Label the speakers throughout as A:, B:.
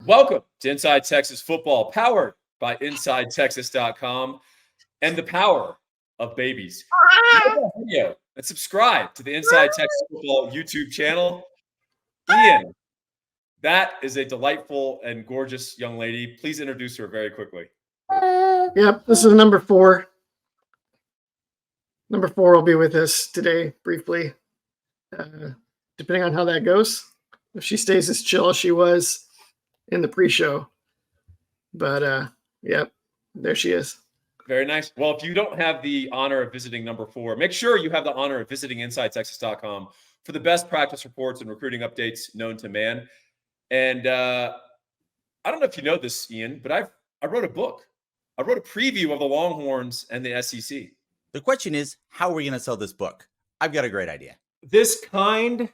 A: Welcome to Inside Texas Football, powered by InsideTexas.com and the power of babies. Like our video and subscribe to the Inside Texas Football YouTube channel. Ian, that is a delightful and gorgeous young lady. Please introduce her very quickly.
B: Yep, this is number 4. Number 4 will be with us today, briefly, depending on how that goes. If she stays as chill as she was in the pre-show. But, yep, there she is.
A: Very nice. Well, if you don't have the honor of visiting number 4, make sure you have the honor of visiting InsideTexas.com for the best practice reports and recruiting updates known to man. And I don't know if you know this, Ian, but I wrote a book. I wrote a preview of the Longhorns and the SEC.
C: The question is, how are we going to sell this book? I've got a great idea.
D: This kind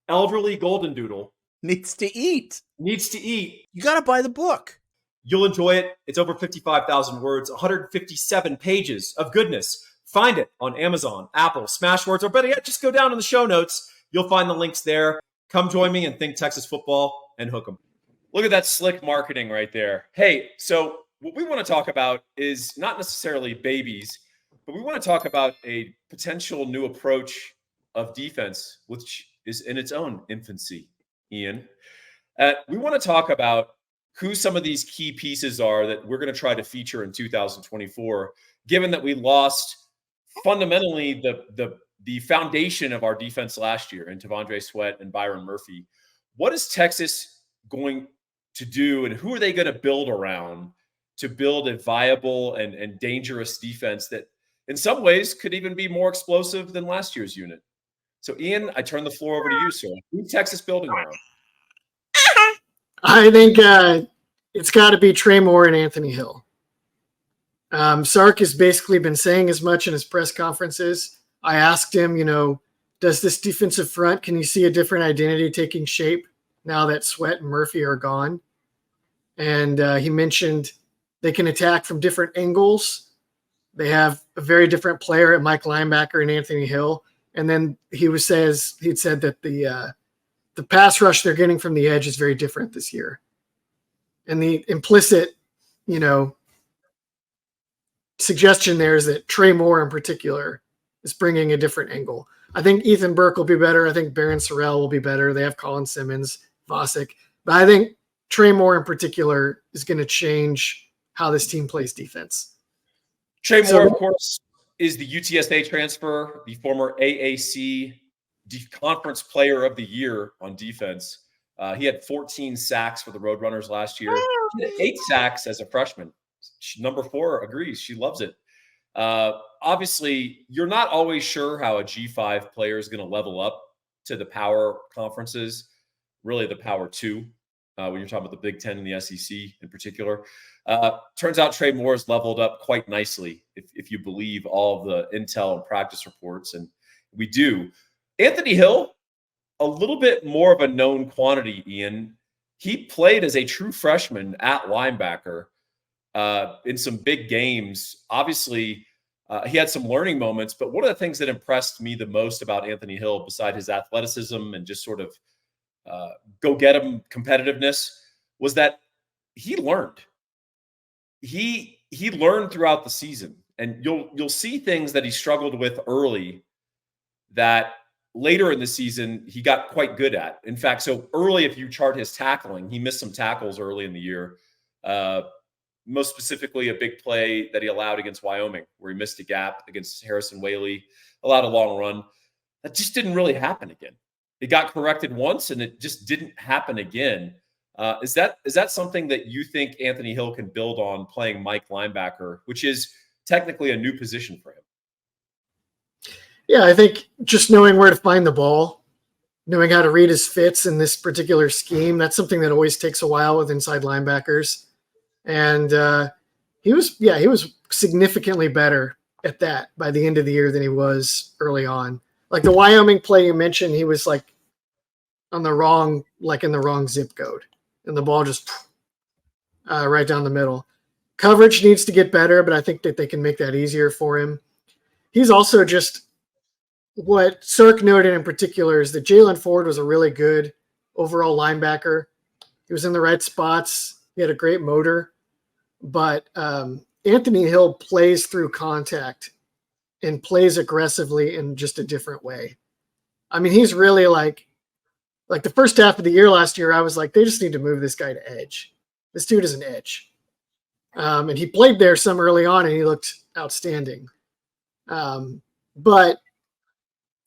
D: elderly golden doodle
C: Needs to eat. You got to buy the book.
D: You'll enjoy it. It's over 55,000 words, 157 pages of goodness. Find it on Amazon, Apple, Smashwords, or better yet, just go down in the show notes. You'll find the links there. Come join me and think Texas football and hook 'em.
A: Look at that slick marketing right there. Hey, so what we want to talk about is not necessarily babies, but we want to talk about a potential new approach of defense, which is in its own infancy, Ian. We want to talk about who some of these key pieces are that we're going to try to feature in 2024, given that we lost fundamentally the foundation of our defense last year in T'Vondre Sweat and Byron Murphy. What is Texas going to do, and who are they going to build around to build a viable and dangerous defense that in some ways could even be more explosive than last year's unit? So, Ian, I turn the floor over to you, sir. Who's Texas building around?
B: I think it's got to be Trey Moore and Anthony Hill. Sark has basically been saying as much in his press conferences. I asked him, does this defensive front, can you see a different identity taking shape now that Sweat and Murphy are gone? And he mentioned they can attack from different angles. They have a very different player at Mike linebacker and Anthony Hill. And then he'd said that the pass rush they're getting from the edge is very different this year. And the implicit, suggestion there is that Trey Moore in particular is bringing a different angle. I think Ethan Burke will be better. I think Barron Sorrell will be better. They have Colin Simmons, Vosick. But I think Trey Moore in particular is going to change how this team plays defense.
A: Trey Moore, of course, is the UTSA transfer, the former AAC Conference Player of the Year on defense. He had 14 sacks for the Roadrunners last year. He had 8 sacks as a freshman. Number 4 agrees. She loves it. Obviously, you're not always sure how a G5 player is going to level up to the power conferences, really the power 2, when you're talking about the Big Ten and the SEC in particular. Turns out Trey Moore's leveled up quite nicely, if you believe all of the intel and practice reports, and we do. Anthony Hill, a little bit more of a known quantity, Ian. He played as a true freshman at linebacker in some big games. Obviously, he had some learning moments, but one of the things that impressed me the most about Anthony Hill, beside his athleticism and just sort of go-get-him competitiveness, was that he learned. He learned throughout the season, and you'll see things that he struggled with early that later in the season he got quite good at. In fact, so early, if you chart his tackling, he missed some tackles early in the year. Most specifically, a big play that he allowed against Wyoming, where he missed a gap against Harrison Whaley, allowed a long run. That just didn't really happen again. It got corrected once, and it just didn't happen again. Is that something that you think Anthony Hill can build on, playing Mike linebacker, which is technically a new position for him?
B: Yeah, I think just knowing where to find the ball, knowing how to read his fits in this particular scheme, that's something that always takes a while with inside linebackers. And he was significantly better at that by the end of the year than he was early on. Like the Wyoming play you mentioned, he was like in the wrong zip code, and the ball just right down the middle. Coverage needs to get better, but I think that they can make that easier for him. He's also just, what Sark noted in particular is that Jalen Ford was a really good overall linebacker, He was in the right spots. He had a great motor. But Anthony Hill plays through contact and plays aggressively in just a different way. I mean, he's really like the first half of the year last year, I was like, they just need to move this guy to edge. This dude is an edge. And he played there some early on, and he looked outstanding. But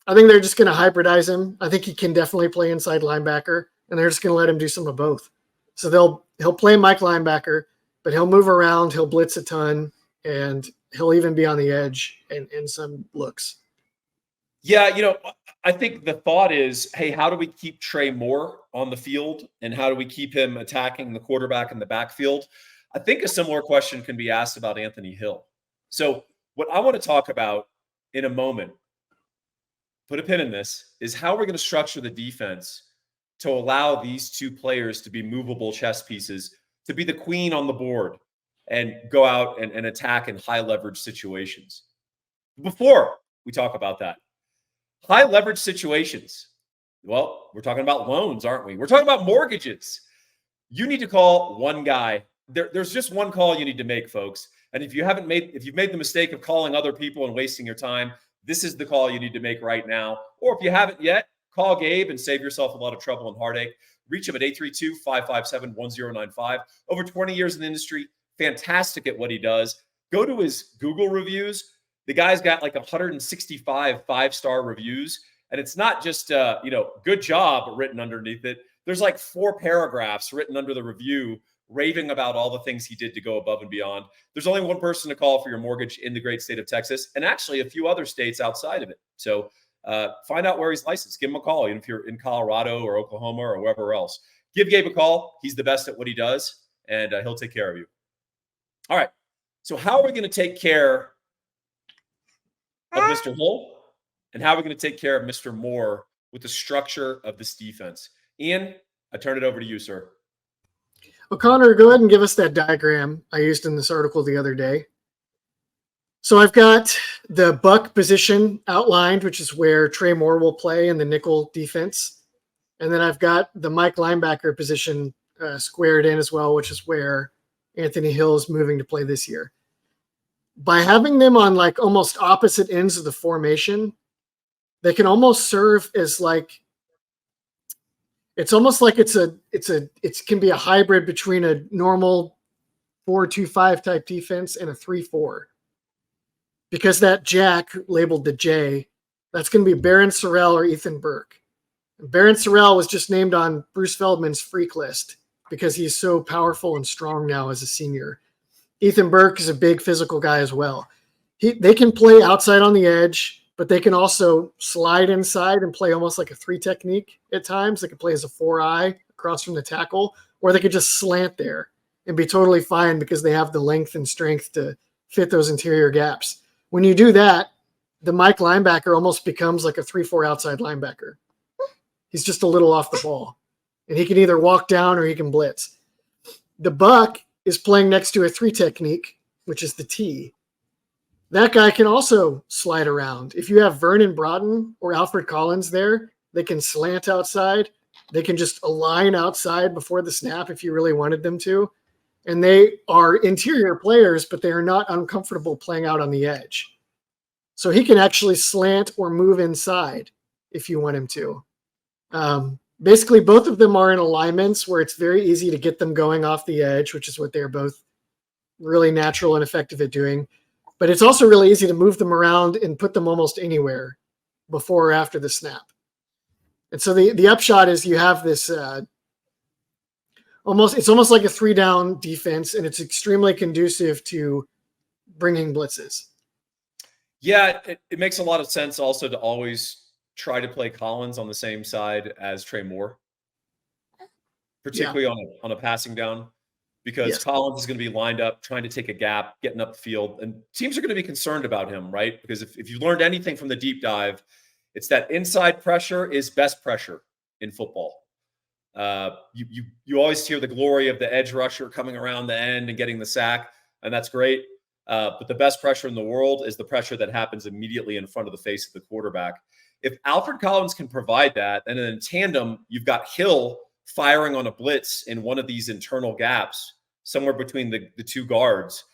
B: I think they're just going to hybridize him. I think he can definitely play inside linebacker, and they're just going to let him do some of both. So he'll play Mike linebacker, but he'll move around, he'll blitz a ton, and he'll even be on the edge in some looks.
A: Yeah, I think the thought is, hey, how do we keep Trey Moore on the field, and how do we keep him attacking the quarterback in the backfield? I think a similar question can be asked about Anthony Hill. So what I want to talk about in a moment, put a pin in this, is how we're going to structure the defense to allow these two players to be movable chess pieces, to be the queen on the board and go out and attack in high leverage situations. Before we talk about that, high leverage situations, well, we're talking about loans, aren't we? We're talking about mortgages. You need to call one guy. There's just one call you need to make, folks. And if you've made the mistake of calling other people and wasting your time, this is the call you need to make right now. Or if you haven't yet, call Gabe and save yourself a lot of trouble and heartache. Reach him at 832-557-1095. Over 20 years in the industry, fantastic at what he does. Go to his Google reviews. The guy's got like 165 five-star reviews. And it's not just, good job written underneath it. There's like 4 paragraphs written under the review raving about all the things he did to go above and beyond. There's only one person to call for your mortgage in the great state of Texas, and actually a few other states outside of it. So find out where he's licensed. Give him a call, even if you're in Colorado or Oklahoma or wherever else. Give Gabe a call. He's the best at what he does, and he'll take care of you. All right. So how are we going to take care of Mr. Hill, and how are we going to take care of Mr. Moore with the structure of this defense? Ian, I turn it over to you, sir.
B: Well, Connor, go ahead and give us that diagram I used in this article the other day. So I've got the buck position outlined, which is where Trey Moore will play in the nickel defense. And then I've got the Mike linebacker position squared in as well, which is where Anthony Hill is moving to play this year. By having them on like almost opposite ends of the formation, they can almost serve as like, it's almost like it can be a hybrid between a normal 4-2-5 type defense and a 3-4. Because that Jack labeled the J, that's going to be Baron Sorrell or Ethan Burke. Baron Sorrell was just named on Bruce Feldman's freak list because he's so powerful and strong now as a senior. Ethan Burke is a big physical guy as well. They can play outside on the edge, but they can also slide inside and play almost like a 3 technique at times. They could play as a 4-eye across from the tackle, or they could just slant there and be totally fine because they have the length and strength to fit those interior gaps. When you do that, the Mike linebacker almost becomes like a 3-4 outside linebacker. He's just a little off the ball, and he can either walk down or he can blitz. The buck is playing next to a 3 technique, which is the T. That guy can also slide around. If you have Vernon Broughton or Alfred Collins there, they can slant outside. They can just align outside before the snap if you really wanted them to. And they are interior players, but they are not uncomfortable playing out on the edge. So he can actually slant or move inside if you want him to. Basically, both of them are in alignments where it's very easy to get them going off the edge, which is what they're both really natural and effective at doing. But it's also really easy to move them around and put them almost anywhere before or after the snap. And so the upshot is you have this it's almost like a 3-down defense, and it's extremely conducive to bringing blitzes.
A: Yeah, it makes a lot of sense also to always try to play Collins on the same side as Trey Moore, particularly on a passing down. Because Collins is going to be lined up, trying to take a gap, getting up the field. And teams are going to be concerned about him, right? Because if you learned anything from the deep dive, it's that inside pressure is best pressure in football. You always hear the glory of the edge rusher coming around the end and getting the sack, and that's great. But the best pressure in the world is the pressure that happens immediately in front of the face of the quarterback. If Alfred Collins can provide that, and then in tandem, you've got Hill firing on a blitz in one of these internal gaps, somewhere between the two guards,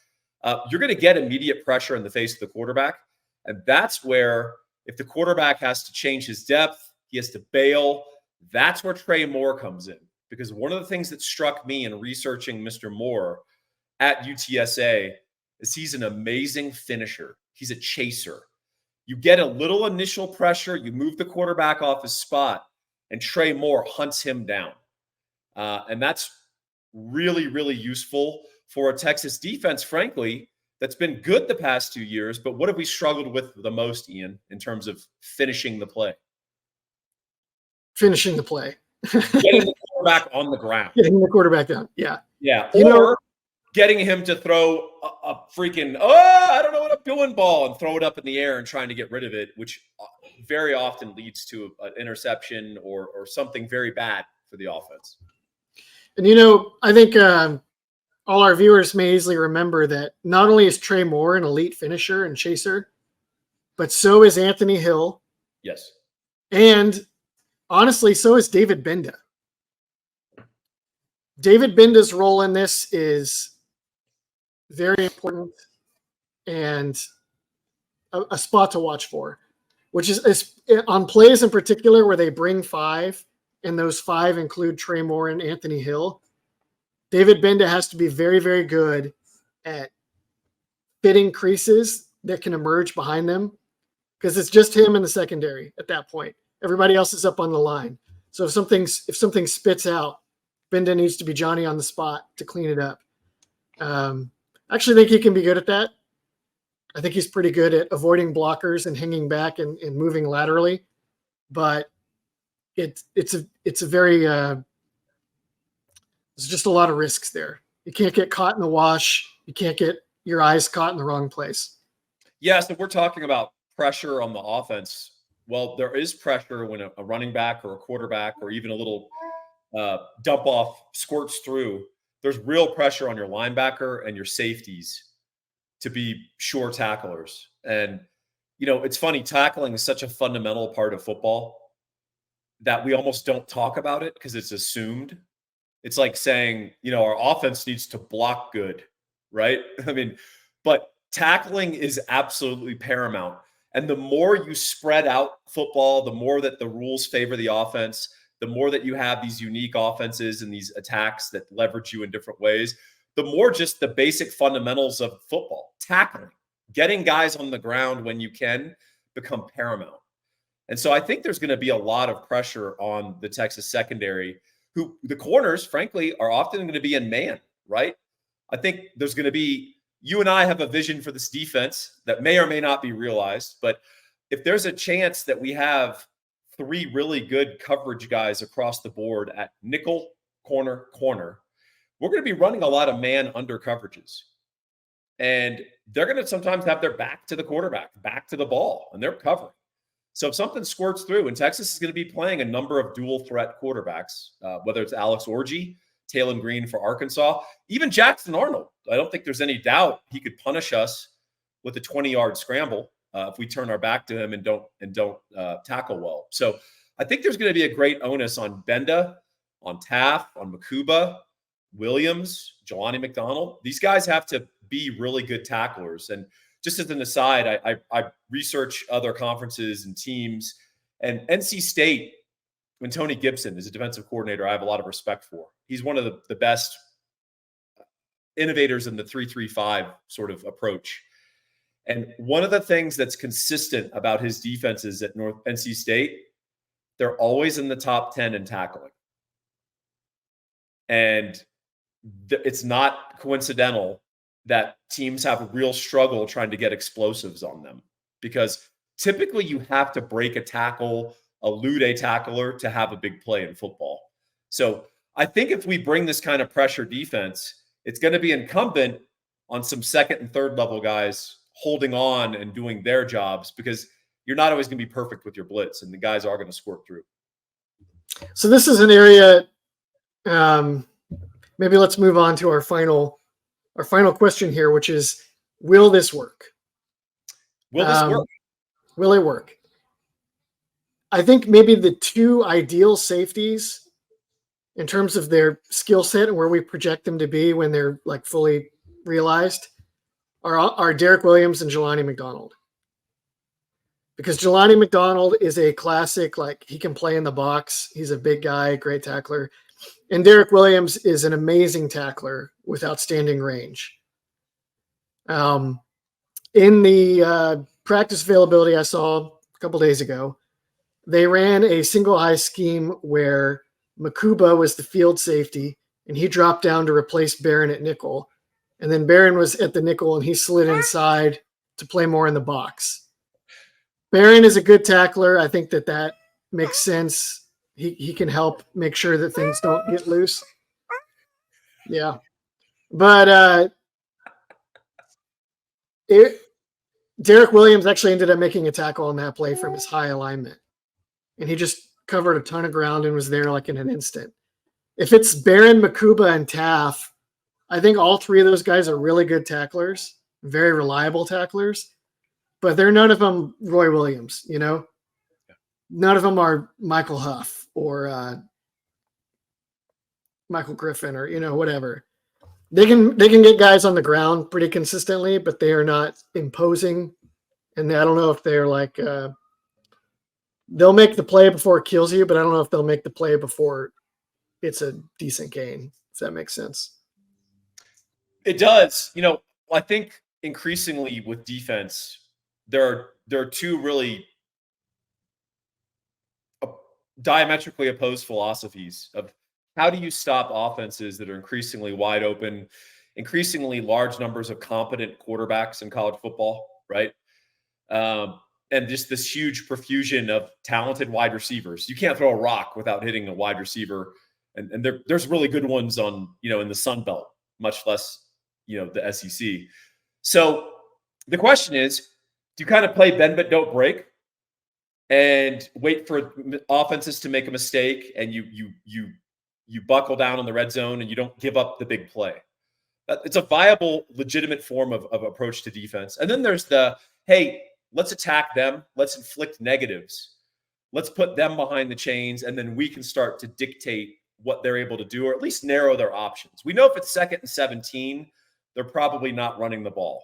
A: you're going to get immediate pressure in the face of the quarterback. And that's where, if the quarterback has to change his depth, he has to bail, that's where Trey Moore comes in. Because one of the things that struck me in researching Mr. Moore at UTSA is he's an amazing finisher. He's a chaser. You get a little initial pressure, you move the quarterback off his spot, and Trey Moore hunts him down. And that's really, really useful for a Texas defense, frankly, that's been good the past 2 years. But what have we struggled with the most, Ian, in terms of finishing the play?
B: Finishing the play.
A: Getting the quarterback on the ground.
B: Getting the quarterback down. Yeah.
A: Yeah.
B: You know,
A: getting him to throw a freaking, I don't know what, a billion ball, and throw it up in the air and trying to get rid of it, which very often leads to an interception or something very bad for the offense.
B: And, you know, I think all our viewers may easily remember that not only is Trey Moore an elite finisher and chaser, but so is Anthony Hill.
A: Yes.
B: And honestly, so is David Benda. David Benda's role in this is very important and a spot to watch for, which is on plays in particular where they bring five, and those five include Trey Moore and Anthony Hill. David Benda has to be very, very good at fitting creases that can emerge behind them, because it's just him in the secondary at that point. Everybody else is up on the line. So if something spits out, Benda needs to be Johnny on the spot to clean it up. I actually think he can be good at that. I think he's pretty good at avoiding blockers and hanging back and moving laterally. But it's just a lot of risks there. You can't get caught in the wash. You can't get your eyes caught in the wrong place.
A: Yeah, so we're talking about pressure on the offense. Well, there is pressure when a running back or a quarterback or even a little dump off squirts through. There's real pressure on your linebacker and your safeties to be sure tacklers. And, you know, it's funny, tackling is such a fundamental part of football that we almost don't talk about it because it's assumed. It's like saying, you know, our offense needs to block good, right? I mean, but tackling is absolutely paramount. And the more you spread out football, the more that the rules favor the offense, the more that you have these unique offenses and these attacks that leverage you in different ways, the more just the basic fundamentals of football, tackling, getting guys on the ground when you can, become paramount. And so I think there's going to be a lot of pressure on the Texas secondary, who the corners, frankly, are often going to be in man, right? I think there's going to be, you and I have a vision for this defense that may or may not be realized, but if there's a chance that we have three really good coverage guys across the board at nickel, corner, we're going to be running a lot of man under coverages. And they're going to sometimes have their back to the quarterback, back to the ball, and they're covering. So if something squirts through, and Texas is going to be playing a number of dual threat quarterbacks, whether it's Alex Orji, Talon Green for Arkansas, even Jackson Arnold. I don't think there's any doubt he could punish us with a 20-yard scramble if we turn our back to him and don't tackle well. So I think there's going to be a great onus on Benda, on Taff, on Makuba, Williams, Jelani McDonald. These guys have to be really good tacklers. And just as an aside, I research other conferences and teams, and NC State, when Tony Gibson is a defensive coordinator, I have a lot of respect for. He's one of the best innovators in the 3-3-5 sort of approach. And one of the things that's consistent about his defenses at NC State, they're always in the top 10 in tackling. And it's not coincidental that teams have a real struggle trying to get explosives on them, because typically you have to break a tackle, elude a tackler to have a big play in football. So I think if we bring this kind of pressure defense, it's going to be incumbent on some second and third level guys holding on and doing their jobs, because you're not always going to be perfect with your blitz, and the guys are going to squirt through.
B: So this is an area, maybe let's move on to our final question here, which is, will this work?
A: Will this work?
B: Will it work? I think maybe the two ideal safeties in terms of their skill set and where we project them to be when they're like fully realized are Derek Williams and Jelani McDonald. Because Jelani McDonald is a classic, like he can play in the box. He's a big guy, great tackler. And Derek Williams is an amazing tackler with outstanding range. In the practice availability I saw a couple days ago, they ran a single high scheme where Makuba was the field safety, and he dropped down to replace Barron at nickel. And then Barron was at the nickel, and he slid inside to play more in the box. Barron is a good tackler. I think that makes sense. He can help make sure that things don't get loose. Yeah. But Derek Williams actually ended up making a tackle on that play from his high alignment. And he just covered a ton of ground and was there like in an instant. If it's Barron, Makuba, and Taff, I think all three of those guys are really good tacklers, very reliable tacklers. But they're none of them Roy Williams, you know? None of them are Michael Huff or Michael Griffin or, you know, whatever. They can get guys on the ground pretty consistently, but they are not imposing. And I don't know if they're like they'll make the play before it kills you, but I don't know if they'll make the play before it's a decent gain, if that makes sense.
A: It does. You know, I think increasingly with defense, there are two really diametrically opposed philosophies of how do you stop offenses that are increasingly wide open, increasingly large numbers of competent quarterbacks in college football, right? And just this huge profusion of talented wide receivers. You can't throw a rock without hitting a wide receiver. And there's really good ones on, you know, in the Sun Belt, much less, you know, the SEC. So the question is, do you kind of play bend but don't break and wait for offenses to make a mistake and you buckle down on the red zone and you don't give up the big play? It's a viable, legitimate form of approach to defense. And then there's the, hey, let's attack them. Let's inflict negatives. Let's put them behind the chains, and then we can start to dictate what they're able to do, or at least narrow their options. We know if it's 2nd and 17, they're probably not running the ball.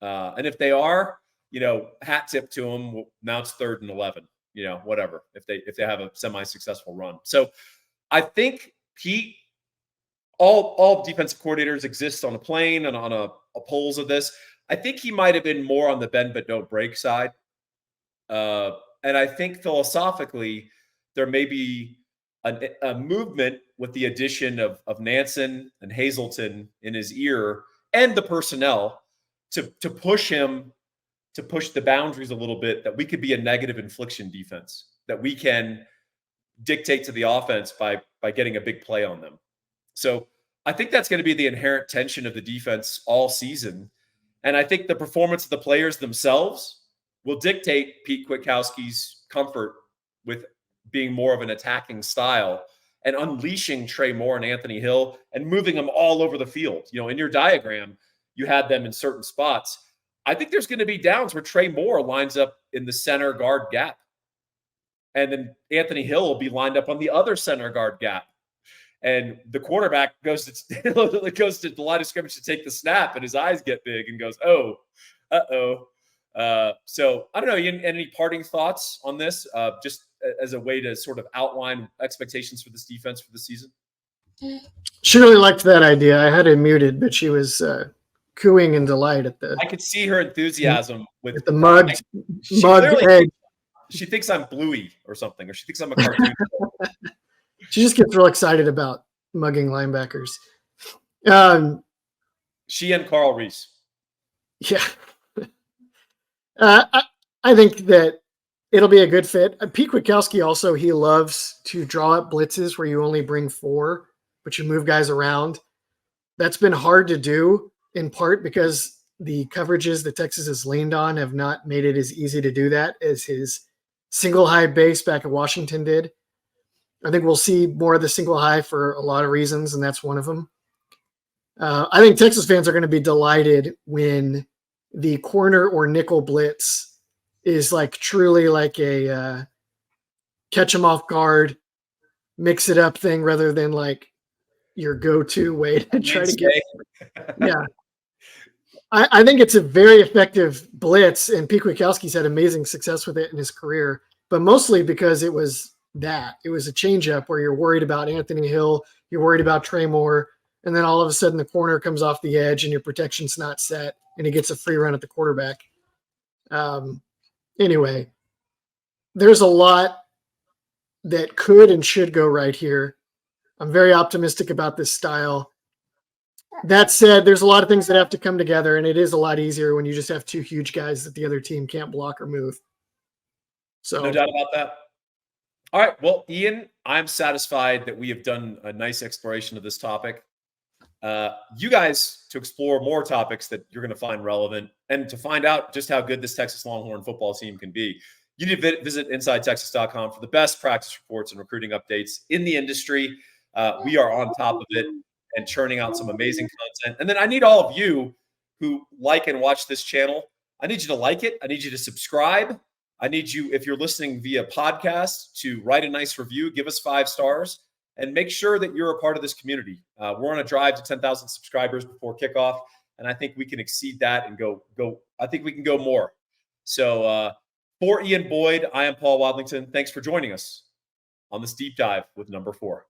A: And if they are, you know, hat tip to them. Now it's 3rd and 11, you know, whatever, if they have a semi-successful run. So I think Pete, all defensive coordinators exist on a plane and on a polls of this. I think he might have been more on the bend but don't break side. And I think philosophically, there may be a movement with the addition of Nansen and Hazelton in his ear and the personnel to push him, to push the boundaries a little bit, that we could be a negative infliction defense, that we can dictate to the offense by getting a big play on them. So I think that's going to be the inherent tension of the defense all season. And I think the performance of the players themselves will dictate Pete Kwiatkowski's comfort with being more of an attacking style and unleashing Trey Moore and Anthony Hill and moving them all over the field. You know, in your diagram, you had them in certain spots. I think there's going to be downs where Trey Moore lines up in the center guard gap. And then Anthony Hill will be lined up on the other center guard gap. And the quarterback goes to the line of scrimmage to take the snap, and his eyes get big and goes, oh, uh-oh. So I don't know. Any parting thoughts on this, just as a way to sort of outline expectations for this defense for the season?
B: She really liked that idea. I had it muted, but she was cooing in delight at the.
A: I could see her enthusiasm with
B: the mug egg.
A: She thinks I'm Bluey or something, or she thinks I'm a cartoon.
B: She just gets real excited about mugging linebackers.
A: She and Carl Reese.
B: Yeah. I think that it'll be a good fit. Pete Kwiatkowski also, he loves to draw up blitzes where you only bring 4, but you move guys around. That's been hard to do, in part because the coverages that Texas has leaned on have not made it as easy to do that as his single high base back at Washington did. I think we'll see more of the single high for a lot of reasons, and that's one of them. I think Texas fans are going to be delighted when the corner or nickel blitz is like truly like a catch them off guard, mix it up thing rather than like your go-to way to try to get. Yeah. I think it's a very effective blitz, and Pete Kwiatkowski's had amazing success with it in his career, but mostly because it was a changeup where you're worried about Anthony Hill, you're worried about Trey Moore, and then all of a sudden the corner comes off the edge and your protection's not set, and he gets a free run at the quarterback. Anyway, there's a lot that could and should go right here. I'm very optimistic about this style. That said, there's a lot of things that have to come together, and it is a lot easier when you just have two huge guys that the other team can't block or move. So
A: no doubt about that. All right. Well, Ian, I'm satisfied that we have done a nice exploration of this topic. You guys, to explore more topics that you're going to find relevant and to find out just how good this Texas Longhorn football team can be, you need to visit InsideTexas.com for the best practice reports and recruiting updates in the industry. We are on top of it and churning out some amazing content. And then I need all of you who like and watch this channel. I need you to like it. I need you to subscribe. I need you, if you're listening via podcast, to write a nice review, give us 5 stars, and make sure that you're a part of this community. We're on a drive to 10,000 subscribers before kickoff, and I think we can exceed that and go. I think we can go more. So for Ian Boyd, I am Paul Wadlington. Thanks for joining us on this deep dive with number 4.